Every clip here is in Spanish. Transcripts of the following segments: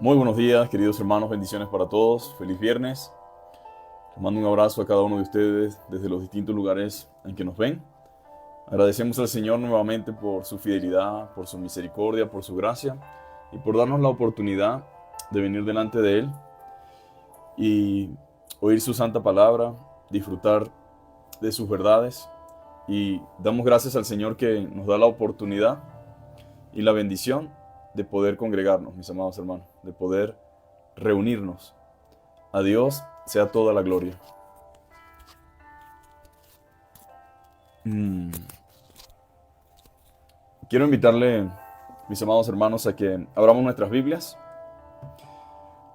Muy buenos días, queridos hermanos, bendiciones para todos. Feliz viernes. Les mando un abrazo a cada uno de ustedes desde los distintos lugares en que nos ven. Agradecemos al Señor nuevamente por su fidelidad, por su misericordia, por su gracia y por darnos la oportunidad de venir delante de Él y oír su santa palabra, disfrutar de sus verdades. Y damos gracias al Señor que nos da la oportunidad y la bendición de poder congregarnos, mis amados hermanos, de poder reunirnos. A Dios sea toda la gloria. Quiero invitarle, mis amados hermanos, a que abramos nuestras Biblias.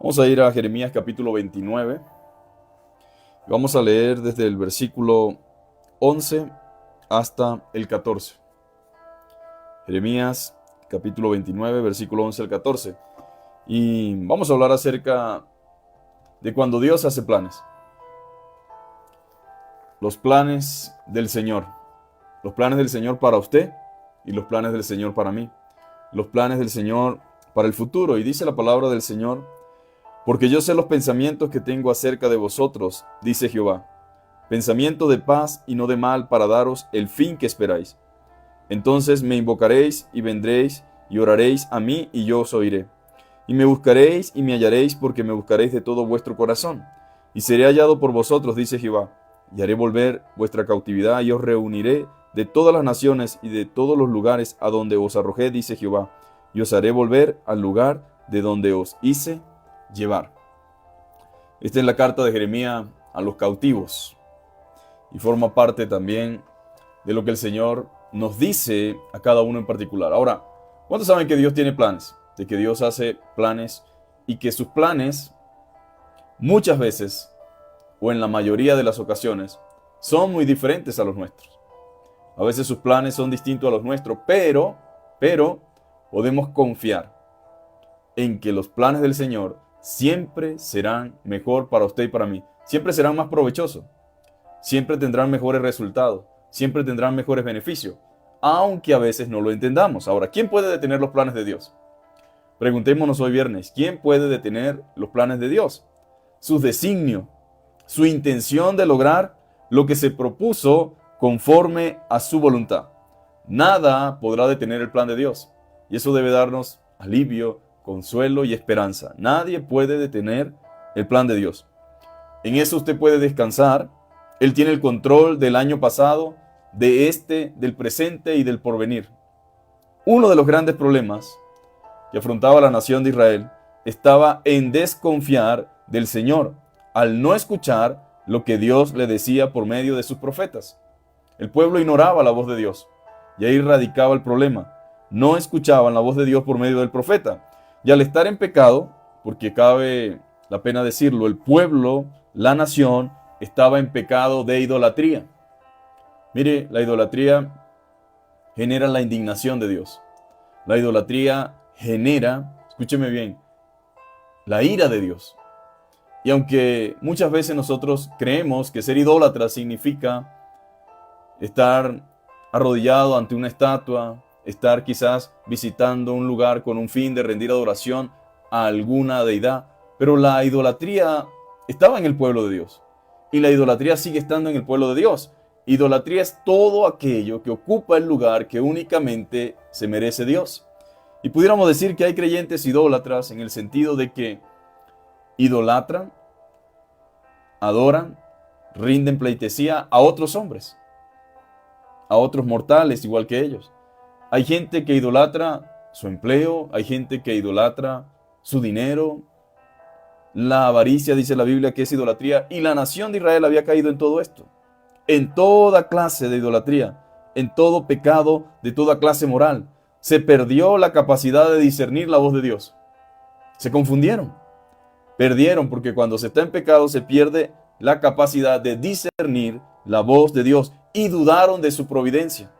Vamos a ir a Jeremías capítulo 29. Vamos a leer desde el versículo 11 hasta el 14. Jeremías capítulo 29, versículo 11 al 14. Y vamos a hablar acerca de cuando Dios hace planes. Los planes del Señor. Los planes del Señor para usted y los planes del Señor para mí. Los planes del Señor para el futuro. Y dice la palabra del Señor: porque yo sé los pensamientos que tengo acerca de vosotros, dice Jehová, pensamiento de paz y no de mal, para daros el fin que esperáis. Entonces me invocaréis y vendréis y oraréis a mí y yo os oiré. Y me buscaréis y me hallaréis, porque me buscaréis de todo vuestro corazón. Y seré hallado por vosotros, dice Jehová, y haré volver vuestra cautividad y os reuniré de todas las naciones y de todos los lugares a donde os arrojé, dice Jehová, y os haré volver al lugar de donde os hice llevar. Esta es la carta de Jeremías a los cautivos y forma parte también de lo que el Señor nos dice a cada uno en particular. Ahora, ¿cuántos saben que Dios tiene planes? De que Dios hace planes y que sus planes muchas veces, o en la mayoría de las ocasiones, son muy diferentes a los nuestros. A veces sus planes son distintos a los nuestros, pero podemos confiar en que los planes del Señor siempre serán mejor para usted y para mí. Siempre serán más provechosos. Siempre tendrán mejores resultados. Siempre tendrán mejores beneficios, aunque a veces no lo entendamos. Ahora, ¿quién puede detener los planes de Dios? Preguntémonos hoy viernes, ¿quién puede detener los planes de Dios? Sus designios, su intención de lograr lo que se propuso conforme a su voluntad. Nada podrá detener el plan de Dios. Y eso debe darnos alivio, consuelo y esperanza. Nadie puede detener el plan de Dios. En eso usted puede descansar. Él tiene el control del año pasado, de este, del presente y del porvenir. Uno de los grandes problemas que afrontaba la nación de Israel estaba en desconfiar del Señor, al no escuchar lo que Dios le decía por medio de sus profetas. El pueblo ignoraba la voz de Dios, y ahí radicaba el problema. No escuchaban la voz de Dios por medio del profeta. Y al estar en pecado, porque cabe la pena decirlo, el pueblo, la nación, estaba en pecado de idolatría. Mire, la idolatría genera la indignación de Dios. La idolatría genera, escúcheme bien, la ira de Dios. Y aunque muchas veces nosotros creemos que ser idólatra significa estar arrodillado ante una estatua, estar quizás visitando un lugar con un fin de rendir adoración a alguna deidad, pero la idolatría estaba en el pueblo de Dios. Y la idolatría sigue estando en el pueblo de Dios. Idolatría es todo aquello que ocupa el lugar que únicamente se merece Dios. Y pudiéramos decir que hay creyentes idólatras en el sentido de que idolatran, adoran, rinden pleitesía a otros hombres, a otros mortales igual que ellos. Hay gente que idolatra su empleo, hay gente que idolatra su dinero. La avaricia, dice la Biblia, que es idolatría, y la nación de Israel había caído en todo esto, en toda clase de idolatría, en todo pecado de toda clase moral. Se perdió la capacidad de discernir la voz de Dios. Se confundieron, perdieron, porque cuando se está en pecado se pierde la capacidad de discernir la voz de Dios, y dudaron de su providencia,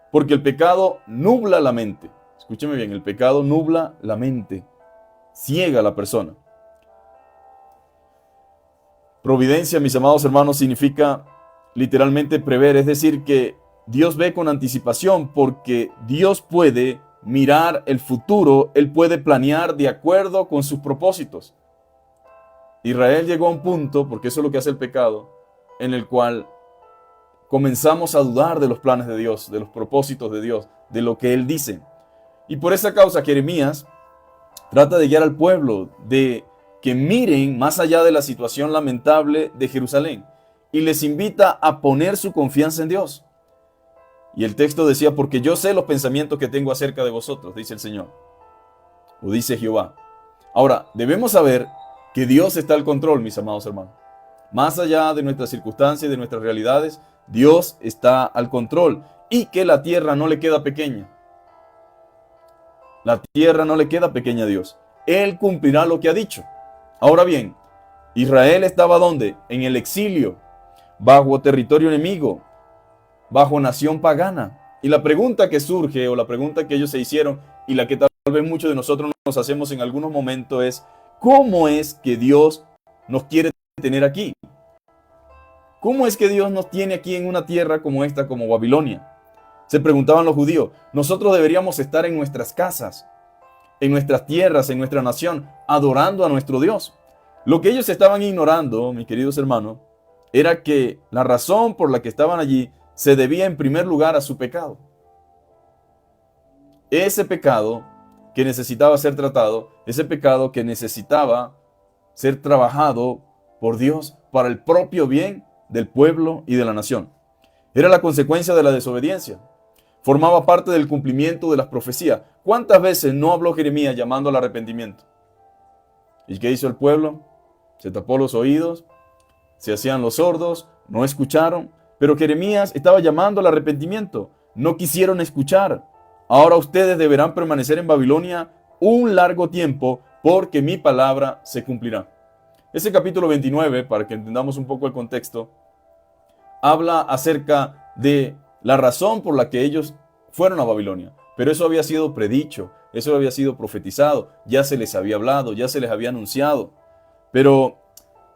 porque el pecado nubla la mente. Escúcheme bien, el pecado nubla la mente, ciega a la persona. Providencia, mis amados hermanos, significa literalmente prever, es decir, que Dios ve con anticipación, porque Dios puede mirar el futuro, Él puede planear de acuerdo con sus propósitos. Israel llegó a un punto, porque eso es lo que hace el pecado, en el cual comenzamos a dudar de los planes de Dios, de los propósitos de Dios, de lo que Él dice. Y por esa causa Jeremías trata de guiar al pueblo, de que miren más allá de la situación lamentable de Jerusalén, y les invita a poner su confianza en Dios. Y el texto decía, porque yo sé los pensamientos que tengo acerca de vosotros, dice el Señor, o dice Jehová. Ahora, debemos saber que Dios está al control, mis amados hermanos. Más allá de nuestras circunstancias y de nuestras realidades, Dios está al control, y que la tierra no le queda pequeña. La tierra no le queda pequeña a Dios. Él cumplirá lo que ha dicho. Ahora bien, Israel estaba ¿dónde? En el exilio, bajo territorio enemigo, bajo nación pagana. Y la pregunta que surge, o la pregunta que ellos se hicieron, y la que tal vez muchos de nosotros nos hacemos en algunos momentos es, ¿cómo es que Dios nos quiere tener aquí? ¿Cómo es que Dios nos tiene aquí en una tierra como esta, como Babilonia? Se preguntaban los judíos. Nosotros deberíamos estar en nuestras casas, en nuestras tierras, en nuestra nación, adorando a nuestro Dios. Lo que ellos estaban ignorando, mis queridos hermanos, era que la razón por la que estaban allí se debía en primer lugar a su pecado. Ese pecado que necesitaba ser tratado, ese pecado que necesitaba ser trabajado por Dios para el propio bien del pueblo y de la nación. Era la consecuencia de la desobediencia. Formaba parte del cumplimiento de las profecías. ¿Cuántas veces no habló Jeremías llamando al arrepentimiento? ¿Y qué hizo el pueblo? Se tapó los oídos, se hacían los sordos, no escucharon. Pero Jeremías estaba llamando al arrepentimiento. No quisieron escuchar. Ahora ustedes deberán permanecer en Babilonia un largo tiempo, porque mi palabra se cumplirá. Ese capítulo 29, para que entendamos un poco el contexto, habla acerca de la razón por la que ellos fueron a Babilonia. Pero eso había sido predicho, eso había sido profetizado, ya se les había hablado, ya se les había anunciado. Pero,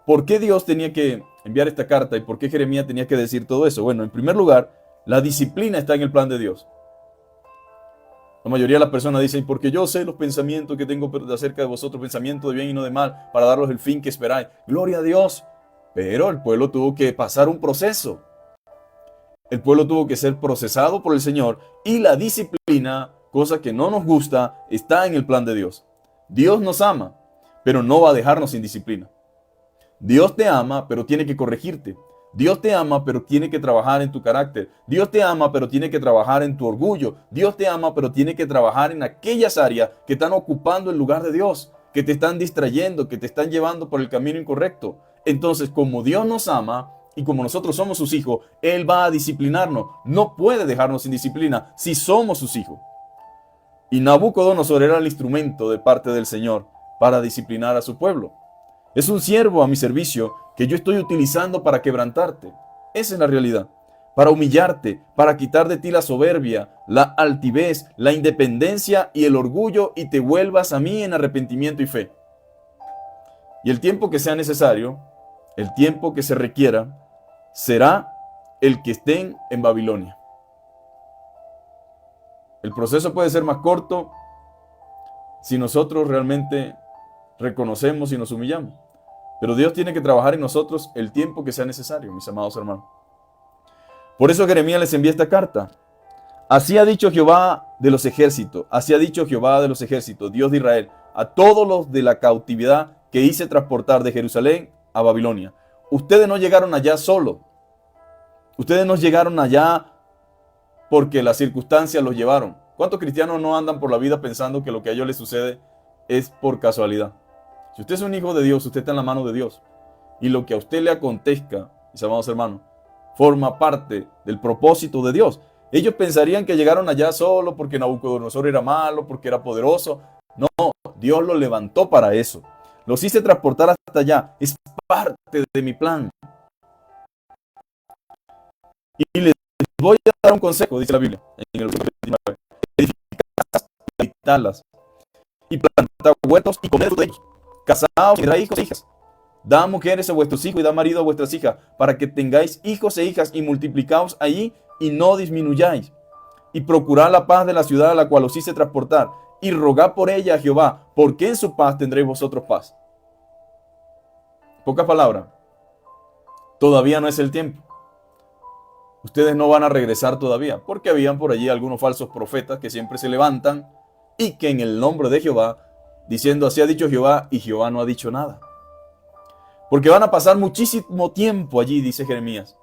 ¿por qué Dios tenía que enviar esta carta y por qué Jeremías tenía que decir todo eso? Bueno, en primer lugar, la disciplina está en el plan de Dios. La mayoría de las personas dicen, porque yo sé los pensamientos que tengo acerca de vosotros, pensamientos de bien y no de mal, para daros el fin que esperáis. Gloria a Dios. Pero el pueblo tuvo que pasar un proceso. El pueblo tuvo que ser procesado por el Señor, y la disciplina, cosa que no nos gusta, está en el plan de Dios. Dios nos ama, pero no va a dejarnos sin disciplina. Dios te ama, pero tiene que corregirte. Dios te ama, pero tiene que trabajar en tu carácter. Dios te ama, pero tiene que trabajar en tu orgullo. Dios te ama, pero tiene que trabajar en aquellas áreas que están ocupando el lugar de Dios, que te están distrayendo, que te están llevando por el camino incorrecto. Entonces, como Dios nos ama y como nosotros somos sus hijos, Él va a disciplinarnos. No puede dejarnos sin disciplina si somos sus hijos. Y Nabucodonosor era el instrumento de parte del Señor para disciplinar a su pueblo. Es un siervo a mi servicio que yo estoy utilizando para quebrantarte. Esa es la realidad. Para humillarte, para quitar de ti la soberbia, la altivez, la independencia y el orgullo, y te vuelvas a mí en arrepentimiento y fe. Y el tiempo que sea necesario, el tiempo que se requiera, será el que estén en Babilonia. El proceso puede ser más corto si nosotros realmente reconocemos y nos humillamos. Pero Dios tiene que trabajar en nosotros el tiempo que sea necesario, mis amados hermanos. Por eso Jeremías les envía esta carta. Así ha dicho Jehová de los ejércitos, así ha dicho Jehová de los ejércitos, Dios de Israel, a todos los de la cautividad que hice transportar de Jerusalén a Babilonia. Ustedes no llegaron allá solo. Ustedes no llegaron allá porque las circunstancias los llevaron. ¿Cuántos cristianos no andan por la vida pensando que lo que a ellos les sucede es por casualidad? Si usted es un hijo de Dios, usted está en la mano de Dios. Y lo que a usted le acontezca, mis amados hermanos, forma parte del propósito de Dios. Ellos pensarían que llegaron allá solo porque Nabucodonosor era malo, porque era poderoso. No, Dios los levantó para eso. Los hice transportar hasta allá. Es parte de mi plan. Y les voy a dar un consejo, dice la Biblia, en el versículo 29. Edificad, habitarlas, y plantad huertos y comed de ellos. Casaos y traed hijos e hijas. Da mujeres a vuestros hijos y da marido a vuestras hijas, para que tengáis hijos e hijas y multiplicaos allí y no disminuyáis. y procurad la paz de la ciudad a la cual os hice transportar, y rogad por ella a Jehová, porque en su paz tendréis vosotros paz. Pocas palabras. Todavía no es el tiempo. Ustedes no van a regresar todavía, porque habían por allí algunos falsos profetas que siempre se levantan y que en el nombre de Jehová, diciendo así ha dicho Jehová, y Jehová no ha dicho nada. Porque van a pasar muchísimo tiempo allí, dice Jeremías.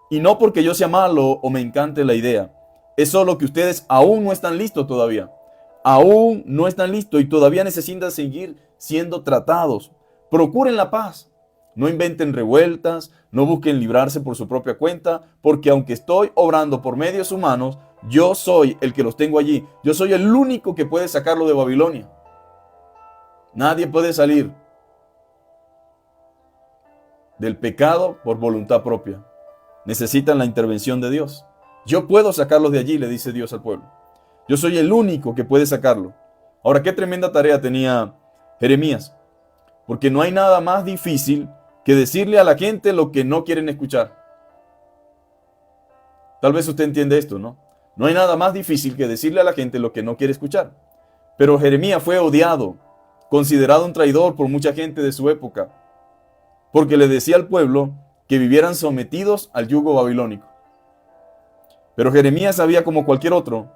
Y no porque yo sea malo o me encante la idea, es solo que ustedes aún no están listos todavía. Aún no están listos y todavía necesitan seguir siendo tratados. Procuren la paz. No inventen revueltas, no busquen librarse por su propia cuenta, porque aunque estoy obrando por medios humanos, yo soy el que los tengo allí. Yo soy el único que puede sacarlo de Babilonia. Nadie puede salir del pecado por voluntad propia. Necesitan la intervención de Dios. Yo puedo sacarlos de allí, le dice Dios al pueblo. Yo soy el único que puede sacarlo. Ahora, qué tremenda tarea tenía Jeremías. Porque no hay nada más difícil que decirle a la gente lo que no quieren escuchar. Tal vez usted entiende esto, ¿no? No hay nada más difícil que decirle a la gente lo que no quiere escuchar. Pero Jeremías fue odiado, considerado un traidor por mucha gente de su época, porque le decía al pueblo que vivieran sometidos al yugo babilónico. Pero Jeremías sabía, como cualquier otro,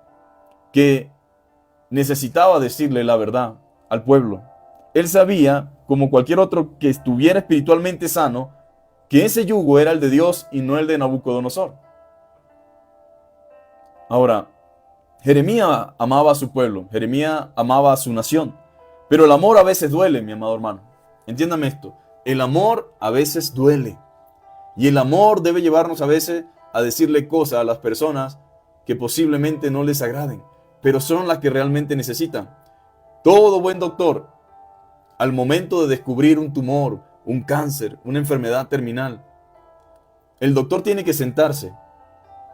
que necesitaba decirle la verdad al pueblo. Él sabía, como cualquier otro que estuviera espiritualmente sano, que ese yugo era el de Dios y no el de Nabucodonosor. Ahora, Jeremías amaba a su pueblo, Jeremías amaba a su nación, pero el amor a veces duele, mi amado hermano. Entiéndame esto, el amor a veces duele. Y el amor debe llevarnos a veces a decirle cosas a las personas que posiblemente no les agraden, pero son las que realmente necesitan. Todo buen doctor, al momento de descubrir un tumor, un cáncer, una enfermedad terminal, el doctor tiene que sentarse,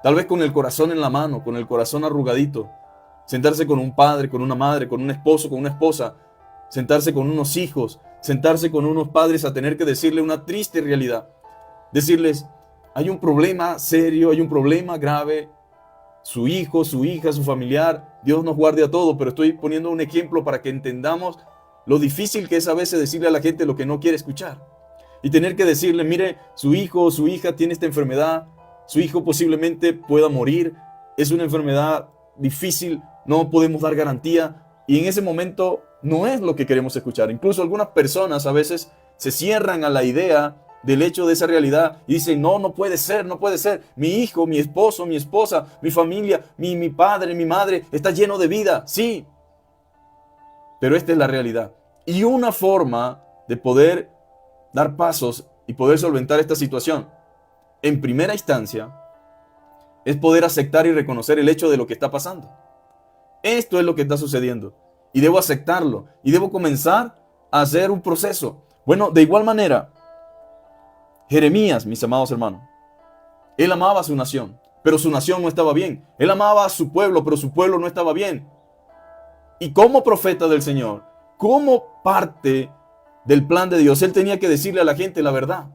tal vez con el corazón en la mano, con el corazón arrugadito, sentarse con un padre, con una madre, con un esposo, con una esposa, sentarse con unos hijos, sentarse con unos padres a tener que decirle una triste realidad. Decirles, hay un problema serio, hay un problema grave, su hijo, su hija, su familiar, Dios nos guarde a todos, pero estoy poniendo un ejemplo para que entendamos lo difícil que es a veces decirle a la gente lo que no quiere escuchar. Y tener que decirle, mire, su hijo o su hija tiene esta enfermedad, su hijo posiblemente pueda morir, es una enfermedad difícil, no podemos dar garantía, y en ese momento no es lo que queremos escuchar. Incluso algunas personas a veces se cierran a la idea del hecho de esa realidad y dicen, no, no puede ser, no puede ser. Mi hijo, mi esposo, mi esposa, mi familia, mi padre, mi madre está lleno de vida. Sí, pero esta es la realidad. Y una forma de poder dar pasos y poder solventar esta situación, en primera instancia, es poder aceptar y reconocer el hecho de lo que está pasando. Esto es lo que está sucediendo. Y debo aceptarlo. Y debo comenzar a hacer un proceso. Bueno, de igual manera, Jeremías, mis amados hermanos, él amaba a su nación, pero su nación no estaba bien. Él amaba a su pueblo, pero su pueblo no estaba bien. Y como profeta del Señor, como parte del plan de Dios, él tenía que decirle a la gente la verdad.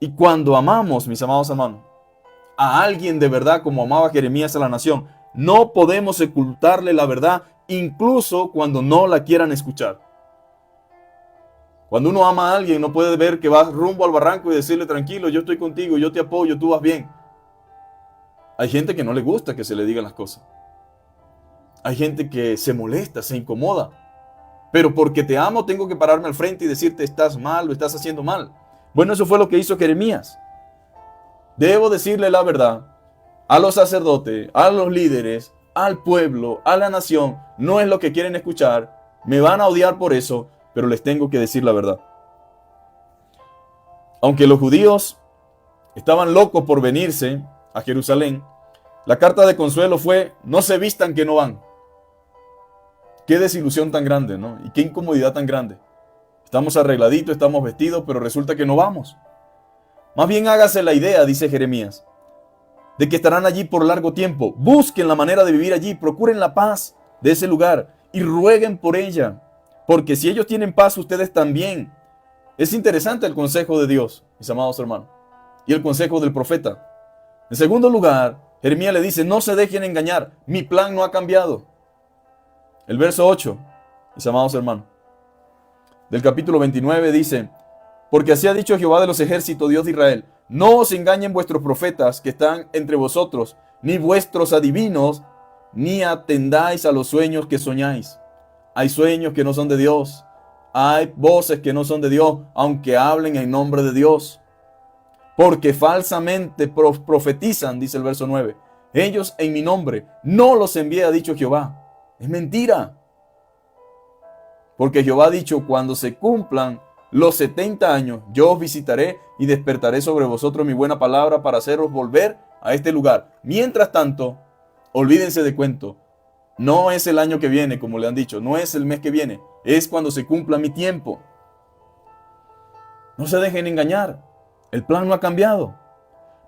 Y cuando amamos, mis amados hermanos, a alguien de verdad como amaba Jeremías a la nación, no podemos ocultarle la verdad, incluso cuando no la quieran escuchar. Cuando uno ama a alguien, no puede ver que va rumbo al barranco y decirle, tranquilo, yo estoy contigo, yo te apoyo, tú vas bien. Hay gente que no le gusta que se le digan las cosas. Hay gente que se molesta, se incomoda. Pero porque te amo, tengo que pararme al frente y decirte, estás mal, lo estás haciendo mal. Bueno, eso fue lo que hizo Jeremías. Debo decirle la verdad a los sacerdotes, a los líderes, al pueblo, a la nación. No es lo que quieren escuchar. Me van a odiar por eso, pero les tengo que decir la verdad. Aunque los judíos estaban locos por venirse a Jerusalén, la carta de consuelo fue, no se vistan que no van. Qué desilusión tan grande, ¿no? Y qué incomodidad tan grande. Estamos arregladitos, estamos vestidos, pero resulta que no vamos. Más bien hágase la idea, dice Jeremías, de que estarán allí por largo tiempo. Busquen la manera de vivir allí, procuren la paz de ese lugar y rueguen por ella. Porque si ellos tienen paz, ustedes también. Es interesante el consejo de Dios, mis amados hermanos, y el consejo del profeta. En segundo lugar, Jeremías le dice, no se dejen engañar, mi plan no ha cambiado. El verso 8, mis amados hermanos, del capítulo 29 dice, porque así ha dicho Jehová de los ejércitos, Dios de Israel, no os engañen vuestros profetas que están entre vosotros, ni vuestros adivinos, ni atendáis a los sueños que soñáis. Hay sueños que no son de Dios, hay voces que no son de Dios, aunque hablen en nombre de Dios. Porque falsamente profetizan, dice el verso 9. Ellos en mi nombre no los envié, ha dicho Jehová. Es mentira. Porque Jehová ha dicho, cuando se cumplan los 70 años, yo os visitaré y despertaré sobre vosotros mi buena palabra para haceros volver a este lugar. Mientras tanto, olvídense de cuento. No es el año que viene, como le han dicho. No es el mes que viene. Es cuando se cumpla mi tiempo. No se dejen engañar. El plan no ha cambiado.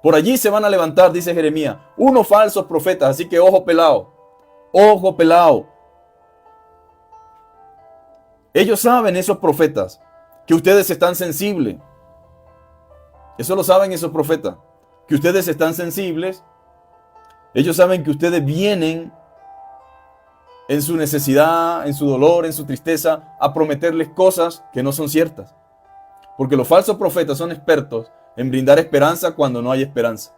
Por allí se van a levantar, dice Jeremías, unos falsos profetas. Así que ojo pelado. Ojo pelado. Ellos saben, esos profetas, que ustedes están sensibles. Eso lo saben esos profetas. Que ustedes están sensibles. Ellos saben que ustedes vienen en su necesidad, en su dolor, en su tristeza, a prometerles cosas que no son ciertas. Porque los falsos profetas son expertos en brindar esperanza cuando no hay esperanza.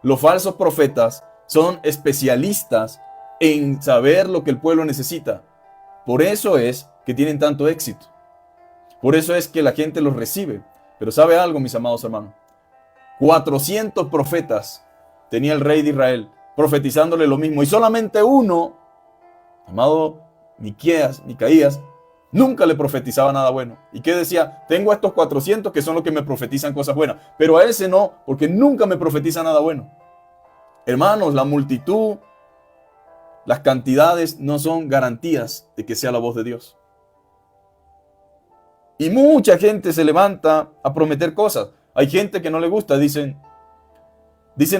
Los falsos profetas son especialistas en saber lo que el pueblo necesita. Por eso es que tienen tanto éxito. Por eso es que la gente los recibe. Pero ¿sabe algo, mis amados hermanos? 400 profetas tenía el rey de Israel profetizándole lo mismo. Y solamente uno, llamado Micaías, nunca le profetizaba nada bueno. ¿Y qué decía? Tengo a estos 400 que son los que me profetizan cosas buenas. Pero a ese no, porque nunca me profetiza nada bueno. Hermanos, la multitud, las cantidades no son garantías de que sea la voz de Dios. Y mucha gente se levanta a prometer cosas. Hay gente que no le gusta, dicen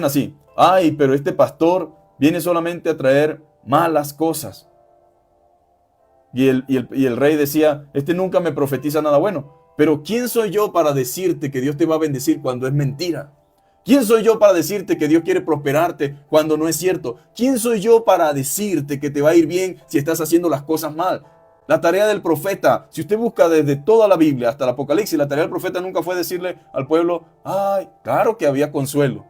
así, ay, pero este pastor viene solamente a traer malas cosas. Y el rey decía, este nunca me profetiza nada bueno. Pero ¿quién soy yo para decirte que Dios te va a bendecir cuando es mentira? ¿Quién soy yo para decirte que Dios quiere prosperarte cuando no es cierto? ¿Quién soy yo para decirte que te va a ir bien si estás haciendo las cosas mal? La tarea del profeta, si usted busca desde toda la Biblia hasta el Apocalipsis, la tarea del profeta nunca fue decirle al pueblo, ay, claro que había consuelo.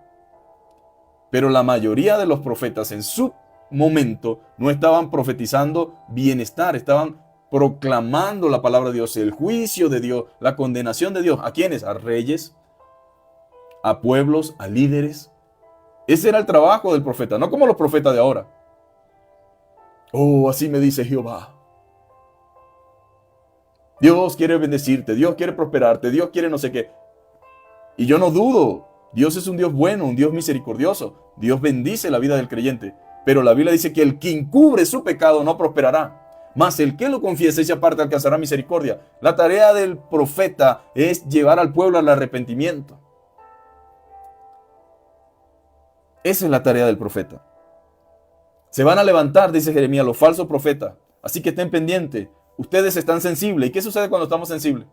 Pero la mayoría de los profetas en su momento no estaban profetizando bienestar, estaban proclamando la palabra de Dios, el juicio de Dios, la condenación de Dios. ¿A quiénes? A reyes, a pueblos, a líderes. Ese era el trabajo del profeta, no como los profetas de ahora. Oh, así me dice Jehová. Dios quiere bendecirte, Dios quiere prosperarte, Dios quiere no sé qué. Y yo no dudo, Dios es un Dios bueno, un Dios misericordioso. Dios bendice la vida del creyente. Pero la Biblia dice que el que encubre su pecado no prosperará. Mas el que lo confiese y se aparte alcanzará misericordia. La tarea del profeta es llevar al pueblo al arrepentimiento. Esa es la tarea del profeta. Se van a levantar, dice Jeremías, los falsos profetas. Así que estén pendientes. Ustedes están sensibles. ¿Y qué sucede cuando estamos sensibles?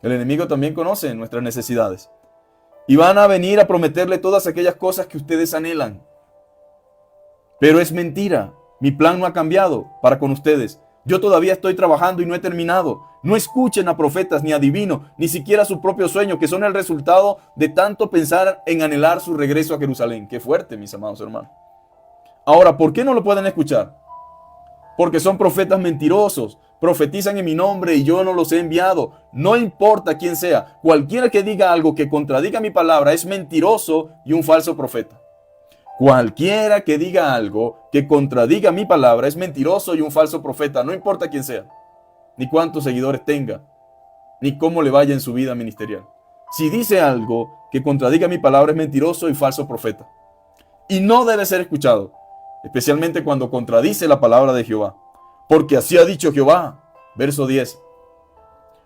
El enemigo también conoce nuestras necesidades. Y van a venir a prometerle todas aquellas cosas que ustedes anhelan. Pero es mentira. Mi plan no ha cambiado para con ustedes. Yo todavía estoy trabajando y no he terminado. No escuchen a profetas ni a divinos, ni siquiera a su propio sueño, que son el resultado de tanto pensar en anhelar su regreso a Jerusalén. Qué fuerte, mis amados hermanos. Ahora, ¿por qué no lo pueden escuchar? Porque son profetas mentirosos. Profetizan en mi nombre y yo no los he enviado. No importa quién sea. Cualquiera que diga algo que contradiga mi palabra es mentiroso y un falso profeta. Cualquiera que diga algo que contradiga mi palabra es mentiroso y un falso profeta. No importa quién sea, ni cuántos seguidores tenga, ni cómo le vaya en su vida ministerial. Si dice algo que contradiga mi palabra es mentiroso y falso profeta. Y no debe ser escuchado, especialmente cuando contradice la palabra de Jehová. Porque así ha dicho Jehová. Verso 10.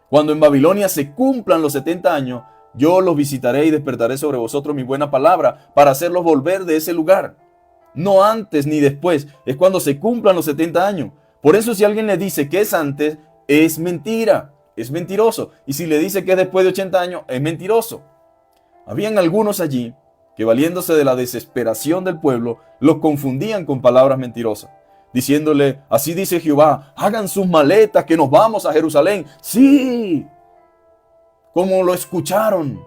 Cuando en Babilonia se cumplan los 70 años, yo los visitaré y despertaré sobre vosotros mi buena palabra para hacerlos volver de ese lugar. No antes ni después, es cuando se cumplan los 70 años. Por eso si alguien le dice que es antes, es mentira, es mentiroso. Y si le dice que es después de 80 años, es mentiroso. Habían algunos allí que valiéndose de la desesperación del pueblo, los confundían con palabras mentirosas, diciéndole, así dice Jehová, hagan sus maletas que nos vamos a Jerusalén. Sí, como lo escucharon.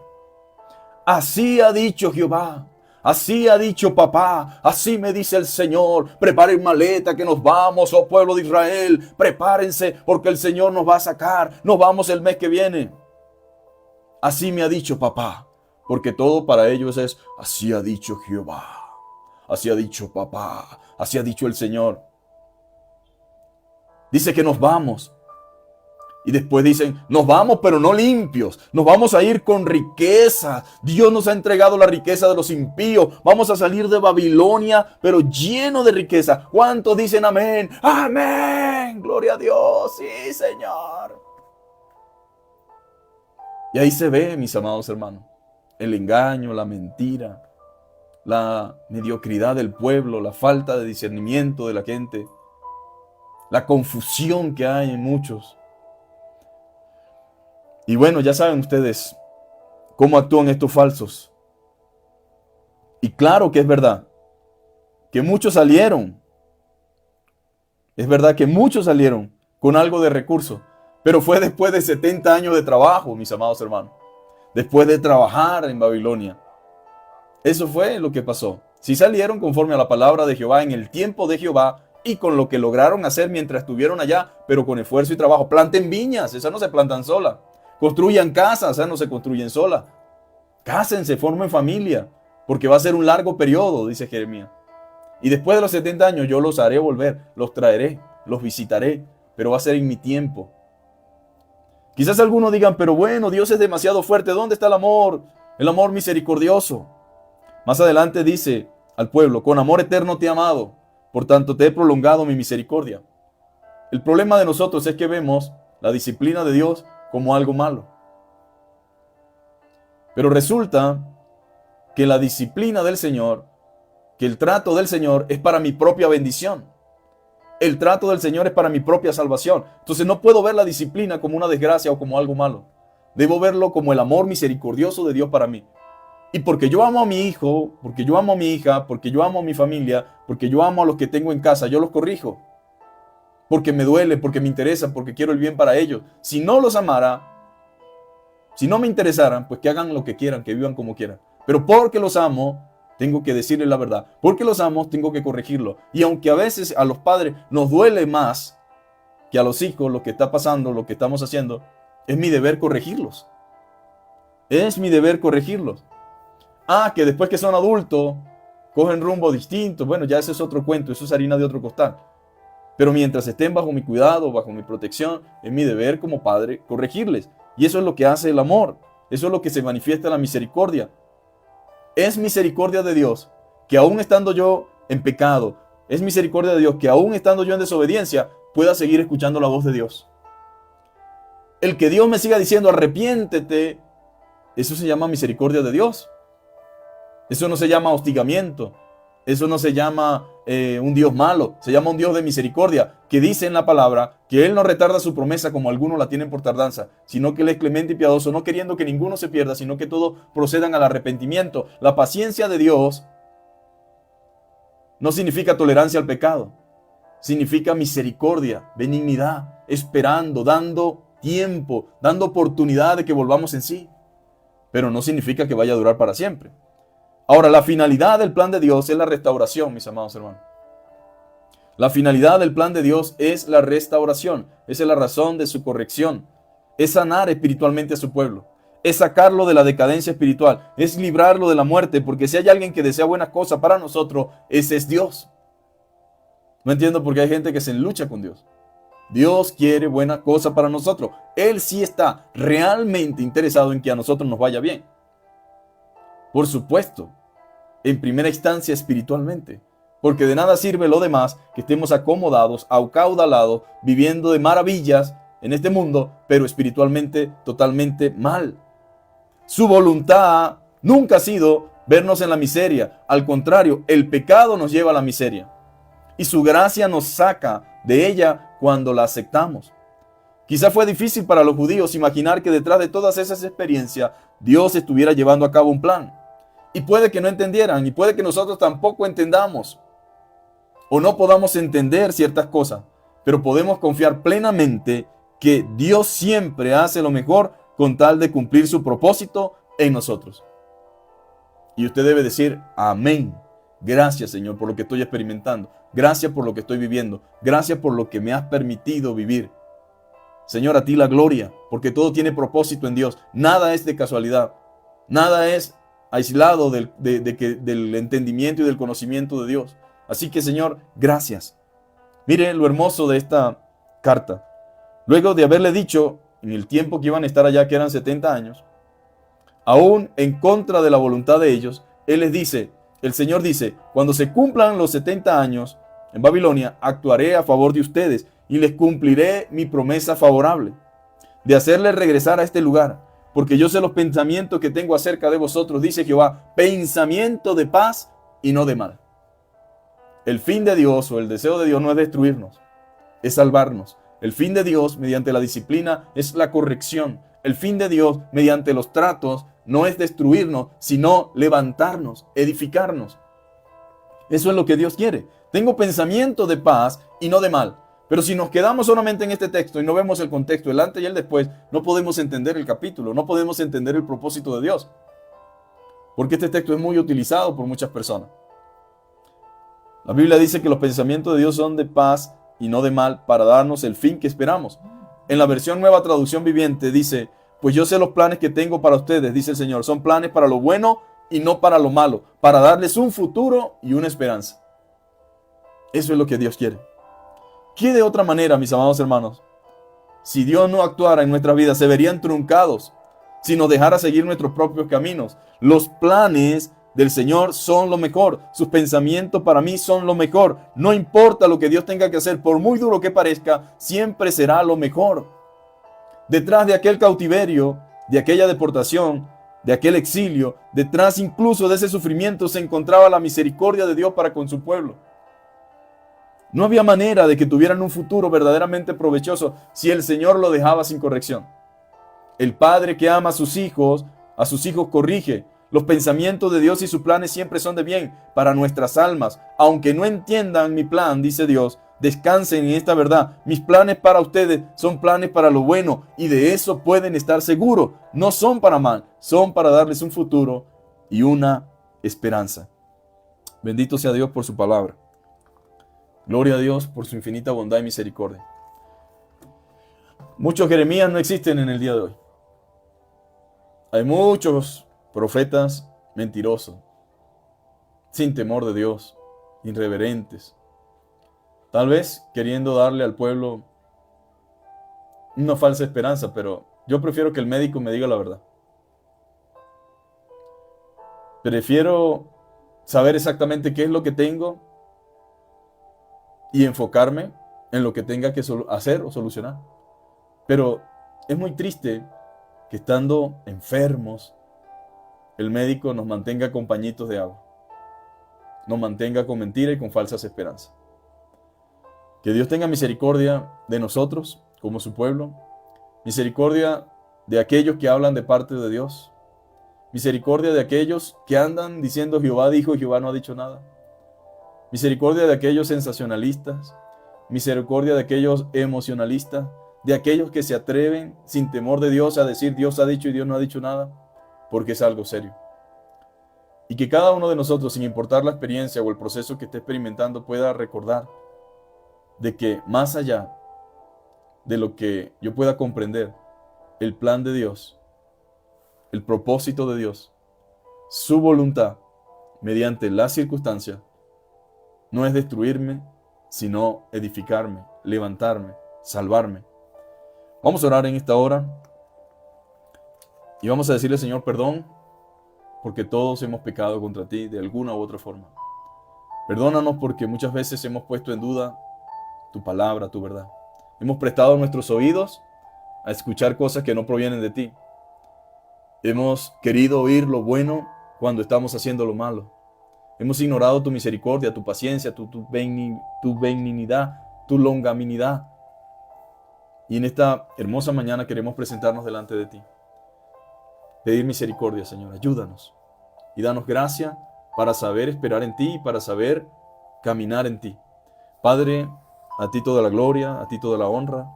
Así ha dicho Jehová, así ha dicho papá, así me dice el Señor. Preparen maleta que nos vamos, oh pueblo de Israel. Prepárense porque el Señor nos va a sacar. Nos vamos el mes que viene. Así me ha dicho papá, porque todo para ellos es, así ha dicho Jehová, así ha dicho papá, así ha dicho el Señor. Dice que nos vamos. Y después dicen, nos vamos pero no limpios, nos vamos a ir con riqueza. Dios nos ha entregado la riqueza de los impíos. Vamos a salir de Babilonia pero lleno de riqueza. ¿Cuántos dicen amén? Amén, gloria a Dios, sí Señor. Y ahí se ve, mis amados hermanos, el engaño, la mentira, la mediocridad del pueblo, la falta de discernimiento de la gente, la confusión que hay en muchos. Y bueno, ya saben ustedes cómo actúan estos falsos. Y claro que es verdad que muchos salieron. Es verdad que muchos salieron con algo de recursos. Pero fue después de 70 años de trabajo, mis amados hermanos. Después de trabajar en Babilonia. Eso fue lo que pasó. Si salieron conforme a la palabra de Jehová en el tiempo de Jehová y con lo que lograron hacer mientras estuvieron allá, pero con esfuerzo y trabajo. Planten viñas, esas no se plantan solas. Construyan casas, esas no se construyen solas. Cásense, formen familia, porque va a ser un largo periodo, dice Jeremías. Y después de los 70 años yo los haré volver, los traeré, los visitaré, pero va a ser en mi tiempo. Quizás algunos digan, pero bueno, Dios es demasiado fuerte. ¿Dónde está el amor? El amor misericordioso. Más adelante dice al pueblo, con amor eterno te he amado, por tanto te he prolongado mi misericordia. El problema de nosotros es que vemos la disciplina de Dios como algo malo. Pero resulta que la disciplina del Señor, que el trato del Señor es para mi propia bendición. El trato del Señor es para mi propia salvación. Entonces no puedo ver la disciplina como una desgracia o como algo malo. Debo verlo como el amor misericordioso de Dios para mí. Y porque yo amo a mi hijo, porque yo amo a mi hija, porque yo amo a mi familia, porque yo amo a los que tengo en casa, yo los corrijo. Porque me duele, porque me interesa, porque quiero el bien para ellos. Si no los amara, si no me interesaran, pues que hagan lo que quieran, que vivan como quieran. Pero porque los amo, tengo que decirles la verdad. Porque los amo, tengo que corregirlo. Y aunque a veces a los padres nos duele más que a los hijos lo que está pasando, lo que estamos haciendo, es mi deber corregirlos. Es mi deber corregirlos. Ah, que después que son adultos, cogen rumbo distinto. Bueno, ya ese es otro cuento, eso es harina de otro costal. Pero mientras estén bajo mi cuidado, bajo mi protección, es mi deber como padre corregirles. Y eso es lo que hace el amor. Eso es lo que se manifiesta en la misericordia. Es misericordia de Dios que aún estando yo en pecado, es misericordia de Dios que aún estando yo en desobediencia, pueda seguir escuchando la voz de Dios. El que Dios me siga diciendo arrepiéntete, eso se llama misericordia de Dios. Eso no se llama hostigamiento. Eso no se llama un Dios malo. Se llama un Dios de misericordia, que dice en la palabra que Él no retarda su promesa como algunos la tienen por tardanza, sino que Él es clemente y piadoso, no queriendo que ninguno se pierda, sino que todos procedan al arrepentimiento. La paciencia de Dios no significa tolerancia al pecado. Significa misericordia, benignidad, esperando, dando tiempo, dando oportunidad de que volvamos en sí. Pero no significa que vaya a durar para siempre. Ahora, la finalidad del plan de Dios es la restauración, mis amados hermanos. La finalidad del plan de Dios es la restauración. Esa es la razón de su corrección. Es sanar espiritualmente a su pueblo. Es sacarlo de la decadencia espiritual. Es librarlo de la muerte. Porque si hay alguien que desea buenas cosas para nosotros, ese es Dios. No entiendo por qué hay gente que se lucha con Dios. Dios quiere buena cosa para nosotros. Él sí está realmente interesado en que a nosotros nos vaya bien. Por supuesto. En primera instancia espiritualmente, porque de nada sirve lo demás que estemos acomodados, acaudalados, viviendo de maravillas en este mundo, pero espiritualmente totalmente mal. Su voluntad nunca ha sido vernos en la miseria, al contrario, el pecado nos lleva a la miseria y su gracia nos saca de ella cuando la aceptamos. Quizá fue difícil para los judíos imaginar que detrás de todas esas experiencias Dios estuviera llevando a cabo un plan. Y puede que no entendieran, y puede que nosotros tampoco entendamos, o no podamos entender ciertas cosas, pero podemos confiar plenamente que Dios siempre hace lo mejor con tal de cumplir su propósito en nosotros. Y usted debe decir, amén. Gracias, Señor, por lo que estoy experimentando. Gracias por lo que estoy viviendo. Gracias por lo que me has permitido vivir. Señor, a ti la gloria, porque todo tiene propósito en Dios. Nada es de casualidad. Nada es aislado del entendimiento y del conocimiento de Dios. Así que, Señor, gracias. Mire lo hermoso de esta carta. Luego de haberle dicho, en el tiempo que iban a estar allá, que eran 70 años, aún en contra de la voluntad de ellos, Él les dice, el Señor dice, cuando se cumplan los 70 años en Babilonia, actuaré a favor de ustedes y les cumpliré mi promesa favorable de hacerles regresar a este lugar, porque yo sé los pensamientos que tengo acerca de vosotros, dice Jehová, pensamiento de paz y no de mal. El fin de Dios o el deseo de Dios no es destruirnos, es salvarnos. El fin de Dios mediante la disciplina es la corrección. El fin de Dios mediante los tratos no es destruirnos, sino levantarnos, edificarnos. Eso es lo que Dios quiere. Tengo pensamiento de paz y no de mal. Pero si nos quedamos solamente en este texto y no vemos el contexto, el antes y el después, no podemos entender el capítulo, no podemos entender el propósito de Dios. Porque este texto es muy utilizado por muchas personas. La Biblia dice que los pensamientos de Dios son de paz y no de mal para darnos el fin que esperamos. En la versión Nueva Traducción Viviente dice, pues yo sé los planes que tengo para ustedes, dice el Señor, son planes para lo bueno y no para lo malo, para darles un futuro y una esperanza. Eso es lo que Dios quiere. ¿Qué de otra manera, mis amados hermanos? Si Dios no actuara en nuestra vida, se verían truncados si nos dejara seguir nuestros propios caminos. Los planes del Señor son lo mejor. Sus pensamientos para mí son lo mejor. No importa lo que Dios tenga que hacer, por muy duro que parezca, siempre será lo mejor. Detrás de aquel cautiverio, de aquella deportación, de aquel exilio, detrás incluso de ese sufrimiento se encontraba la misericordia de Dios para con su pueblo. No había manera de que tuvieran un futuro verdaderamente provechoso si el Señor lo dejaba sin corrección. El Padre que ama a sus hijos corrige. Los pensamientos de Dios y sus planes siempre son de bien para nuestras almas. Aunque no entiendan mi plan, dice Dios, descansen en esta verdad. Mis planes para ustedes son planes para lo bueno y de eso pueden estar seguros. No son para mal, son para darles un futuro y una esperanza. Bendito sea Dios por su palabra. Gloria a Dios por su infinita bondad y misericordia. Muchos Jeremías no existen en el día de hoy. Hay muchos profetas mentirosos, sin temor de Dios, irreverentes, tal vez queriendo darle al pueblo una falsa esperanza, pero yo prefiero que el médico me diga la verdad. Prefiero saber exactamente qué es lo que tengo y enfocarme en lo que tenga que hacer o solucionar. Pero es muy triste que estando enfermos, el médico nos mantenga con pañitos de agua, nos mantenga con mentira y con falsas esperanzas. Que Dios tenga misericordia de nosotros como su pueblo, misericordia de aquellos que hablan de parte de Dios, misericordia de aquellos que andan diciendo Jehová dijo y Jehová no ha dicho nada, misericordia de aquellos sensacionalistas, misericordia de aquellos emocionalistas, de aquellos que se atreven sin temor de Dios a decir Dios ha dicho y Dios no ha dicho nada, porque es algo serio. Y que cada uno de nosotros, sin importar la experiencia o el proceso que esté experimentando, pueda recordar de que más allá de lo que yo pueda comprender, el plan de Dios, el propósito de Dios, su voluntad, mediante las circunstancias, no es destruirme, sino edificarme, levantarme, salvarme. Vamos a orar en esta hora y vamos a decirle, Señor, perdón, porque todos hemos pecado contra ti de alguna u otra forma. Perdónanos porque muchas veces hemos puesto en duda tu palabra, tu verdad. Hemos prestado nuestros oídos a escuchar cosas que no provienen de ti. Hemos querido oír lo bueno cuando estamos haciendo lo malo. Hemos ignorado tu misericordia, tu paciencia, tu benignidad, tu longanimidad. Y en esta hermosa mañana queremos presentarnos delante de ti. Pedir misericordia, Señor. Ayúdanos. y danos gracia para saber esperar en ti y para saber caminar en ti. Padre, a ti toda la gloria, a ti toda la honra.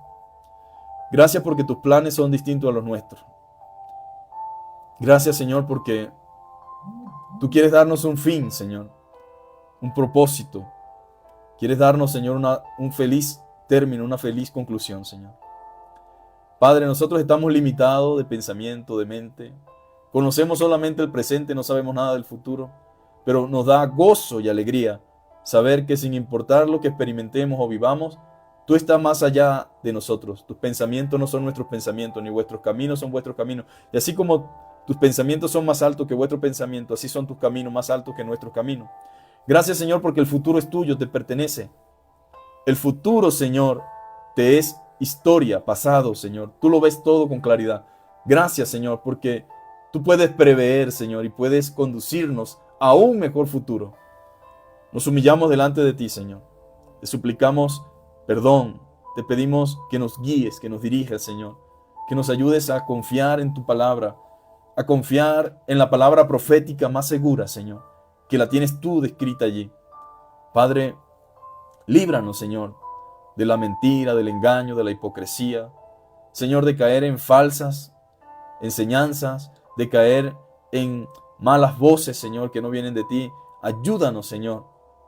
Gracias porque tus planes son distintos a los nuestros. Gracias, Señor, porque tú quieres darnos un fin, Señor, un propósito. Quieres darnos, Señor, un feliz término, una feliz conclusión, Señor. Padre, nosotros estamos limitados de pensamiento, de mente. Conocemos solamente el presente, no sabemos nada del futuro, pero nos da gozo y alegría saber que sin importar lo que experimentemos o vivamos, tú estás más allá de nosotros. Tus pensamientos no son nuestros pensamientos, ni vuestros caminos son vuestros caminos. Y así como tus pensamientos son más altos que vuestro pensamiento, así son tus caminos más altos que nuestros caminos. Gracias, Señor, porque el futuro es tuyo, te pertenece. El futuro, Señor, te es historia, pasado, Señor. Tú lo ves todo con claridad. Gracias, Señor, porque tú puedes prever, Señor, y puedes conducirnos a un mejor futuro. Nos humillamos delante de ti, Señor. Te suplicamos perdón. Te pedimos que nos guíes, que nos dirijas, Señor. Que nos ayudes a confiar en tu palabra, a confiar en la palabra profética más segura, Señor, que la tienes tú descrita allí. Padre, líbranos, Señor, de la mentira, del engaño, de la hipocresía. Señor, de caer en falsas enseñanzas, de caer en malas voces, Señor, que no vienen de ti. Ayúdanos, Señor,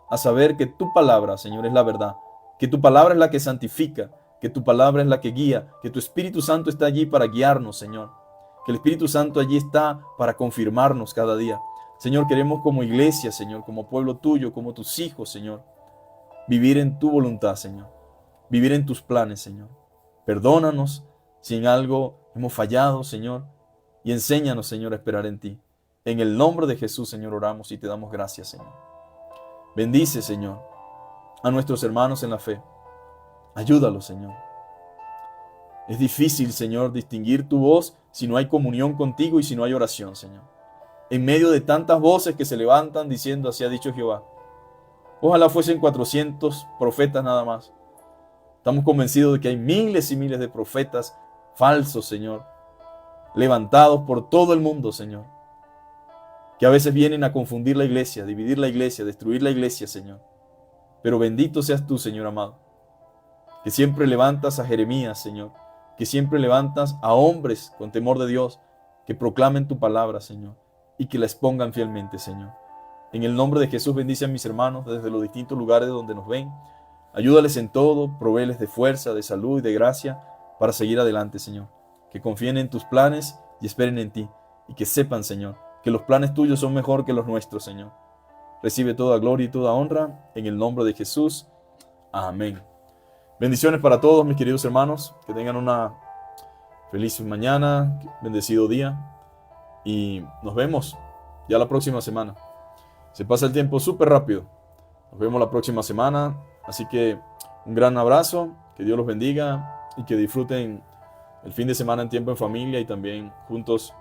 a saber que tu palabra, Señor, es la verdad, que tu palabra es la que santifica, que tu palabra es la que guía, que tu Espíritu Santo está allí para guiarnos, Señor, que el Espíritu Santo allí está para confirmarnos cada día. Señor, queremos como iglesia, Señor, como pueblo tuyo, como tus hijos, Señor, vivir en tu voluntad, Señor, vivir en tus planes, Señor. Perdónanos si en algo hemos fallado, Señor, y enséñanos, Señor, a esperar en ti. En el nombre de Jesús, Señor, oramos y te damos gracias, Señor. Bendice, Señor, a nuestros hermanos en la fe. Ayúdalos, Señor. Es difícil, Señor, distinguir tu voz si no hay comunión contigo y si no hay oración, Señor. En medio de tantas voces que se levantan diciendo, así ha dicho Jehová. Ojalá fuesen 400 profetas nada más. Estamos convencidos de que hay miles y miles de profetas falsos, Señor, levantados por todo el mundo, Señor, que a veces vienen a confundir la iglesia, dividir la iglesia, destruir la iglesia, Señor. Pero bendito seas tú, Señor amado, que siempre levantas a Jeremías, Señor, que siempre levantas a hombres con temor de Dios, que proclamen tu palabra, Señor, y que la expongan fielmente, Señor. En el nombre de Jesús bendice a mis hermanos desde los distintos lugares donde nos ven. Ayúdales en todo, provéeles de fuerza, de salud y de gracia para seguir adelante, Señor. Que confíen en tus planes y esperen en ti. Y que sepan, Señor, que los planes tuyos son mejor que los nuestros, Señor. Recibe toda gloria y toda honra en el nombre de Jesús. Amén. Bendiciones para todos, mis queridos hermanos. Que tengan una feliz mañana, bendecido día. Y nos vemos ya la próxima semana. Se pasa el tiempo súper rápido. Nos vemos la próxima semana. Así que un gran abrazo. Que Dios los bendiga y que disfruten el fin de semana en tiempo en familia y también juntos